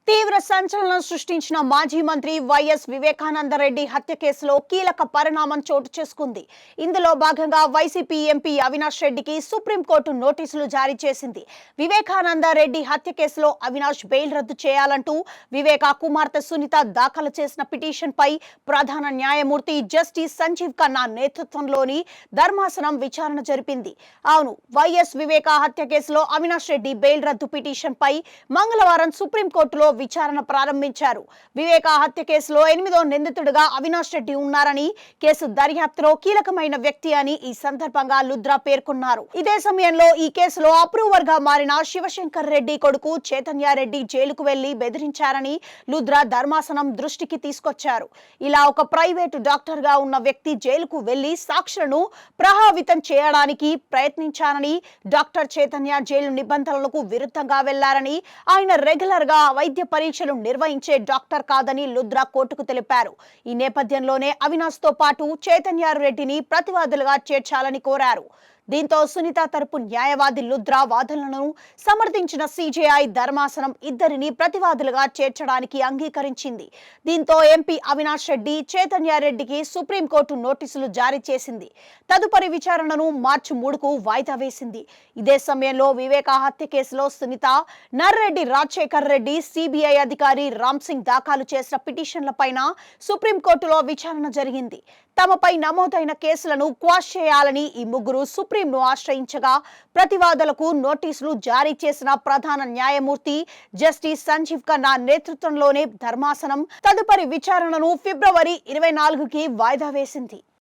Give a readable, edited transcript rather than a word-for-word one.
తీవ్ర సంచలనం సృష్టించిన మాజీ మంత్రి వైఎస్ వివేకానందరెడ్డి హత్య కేసులో కీలక పరిణామం చోటు చేసుకుంది. ఇందులో భాగంగా వైసీపీ ఎంపీ అవినాష్ రెడ్డికి సుప్రీంకోర్టు నోటీసులు జారీ చేసింది. వివేకానందరెడ్డి హత్య కేసులో అవినాష్ బెయిల్ రద్దు చేయాలంటూ వివేకా కుమార్తె సునీత దాఖలు చేసిన పిటిషన్పై ప్రధాన న్యాయమూర్తి జస్టిస్ సంజీవ్ ఖన్నా నేతృత్వంలోని ధర్మాసనం విచారణ జరిపింది. అవును, వైఎస్ వివేకా హత్య కేసులో అవినాష్ రెడ్డి బెయిల్ రద్దు పిటిషన్పై మంగళవారం సుప్రీంకోర్టులో విచారణ ప్రారంభించారు. వివేకా హత్య కేసులో 8వ నిందితుడిగా అవినాష్ రెడ్డి ఉన్నారని, కేసు దర్యాప్తులో కీలకమైన వ్యక్తి అని ఈ సందర్భంగా లుద్రా పేర్కొన్నారు. ఇదే సమయంలో ఈ కేసులో అప్రూవర్ గా మారిన శివశంకర్ రెడ్డి కొడుకు చైతన్యారెడ్డి జైలుకు వెళ్లి బెదిరించారని లుద్రా ధర్మాసనం దృష్టికి తీసుకొచ్చారు. ఇలా ఒక ప్రైవేటు డాక్టర్ గా ఉన్న వ్యక్తి జైలుకు వెళ్లి సాక్షులను ప్రభావితం చేయడానికి ప్రయత్నించారని, డాక్టర్ చైతన్య జైలు నిబంధనలకు విరుద్ధంగా వెళ్లారని, ఆయన రెగ్యులర్ గా వైద్య పరీక్షలు నిర్వహించే డాక్టర్ కాదని లుద్రా కోర్టుకు తెలిపారు. ఈ నేపథ్యంలోనే అవినాష్ తో పాటు చైతన్యారెడ్డిని ప్రతివాదులుగా చేర్చాలని కోరారు. దీంతో సునీత తరపు న్యాయవాది లుద్రా వాదనలను సమర్థించిన సిజేఐ ధర్మాసనం ఇద్దరిని ప్రతివాదులుగా చేర్చడానికి అంగీకరించింది. దీంతో ఎంపీ అవినాష్ రెడ్డి, చైతన్యారెడ్డికి సుప్రీంకోర్టు నోటీసులు జారీ చేసింది. తదుపరి విచారణను మార్చి 3కు వాయిదా వేసింది. ఇదే సమయంలో వివేకా హత్య కేసులో సునీత, నర్రెడ్డి రాజశేఖర్ రెడ్డి, సిబిఐ అధికారి రామ్ సింగ్ దాఖలు చేసిన పిటిషన్లపైన సుప్రీంకోర్టులో విచారణ జరిగింది. తమపై నమోదైన కేసులను క్వాష్ చేయాలని ఈ ముగ్గురు సుప్రీంను ఆశ్రయించగా, ప్రతివాదులకు నోటీసులు జారీ చేసిన ప్రధాన న్యాయమూర్తి జస్టిస్ సంజీవ్ ఖన్నా నేతృత్వంలోనే ధర్మాసనం తదుపరి విచారణను ఫిబ్రవరి 24కి వాయిదా వేసింది.